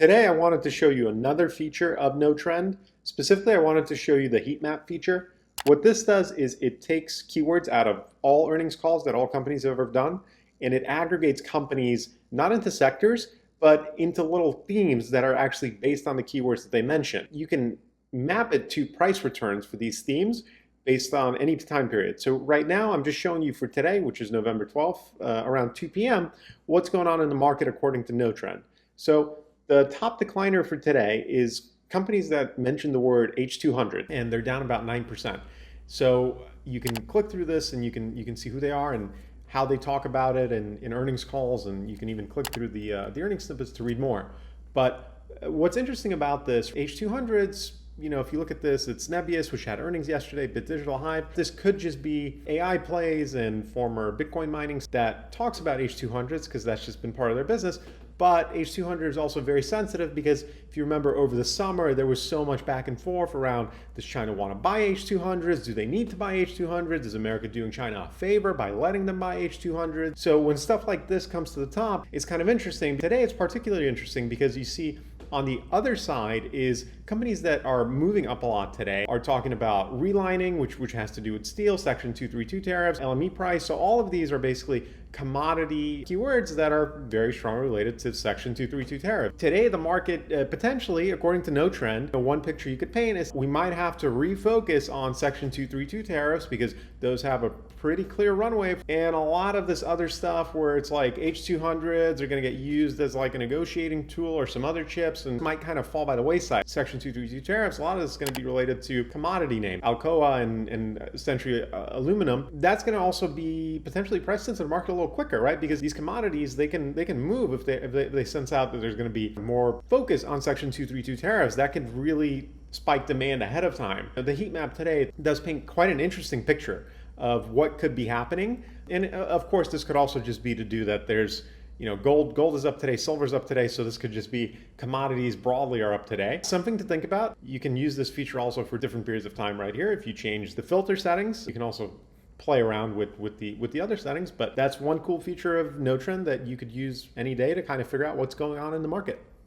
Today, I wanted to show you another feature of No Trend. Specifically, I wanted to show you the heat map feature. What this does is it takes keywords out of all earnings calls that all companies have ever done, and it aggregates companies not into sectors, but into little themes that are actually based on the keywords that they mention. You can map it to price returns for these themes based on any time period. So right now, I'm just showing you for today, which is November 12th, around 2 p.m., what's going on in the market according to No Trend. So the top decliner for today is companies that mention the word H200, and they're down about 9%. So you can click through this and you can see who they are and how they talk about it and in earnings calls, and you can even click through the earnings snippets to read more. But what's interesting about this, H200s, if you look at this, it's Nebius, which had earnings yesterday, Bit Digital Hive. This could just be AI plays and former Bitcoin mining that talks about H200s because that's just been part of their business. But H200 is also very sensitive because if you remember over the summer, there was so much back and forth around, does China want to buy H200s? Do they need to buy H200s? Is America doing China a favor by letting them buy H200s? So when stuff like this comes to the top, it's kind of interesting. Today, it's particularly interesting because you see on the other side is companies that are moving up a lot today are talking about relining, which has to do with steel, Section 232 tariffs, LME price. So all of these are basically commodity keywords that are very strongly related to Section 232 tariff. Today, the market potentially, according to No Trend, one picture you could paint is we might have to refocus on Section 232 tariffs because those have a pretty clear runway, and a lot of this other stuff where it's like H200s are going to get used as like a negotiating tool or some other chips and might kind of fall by the wayside. Section 232 tariffs, a lot of this is going to be related to commodity names, Alcoa and essentially aluminum. That's going to also be potentially price sensitive market a little quicker, right? Because these commodities, they can move if they sense out that there's going to be more focus on Section 232 tariffs. That could really spike demand ahead of time. The heat map today does paint quite an interesting picture of what could be happening. And of course, this could also just be to do that there's, gold is up today, silver's up today, so this could just be commodities broadly are up today. Something to think about. You can use this feature also for different periods of time right here. If you change the filter settings, you can also play around with the other settings, but that's one cool feature of No Trend that you could use any day to kind of figure out what's going on in the market.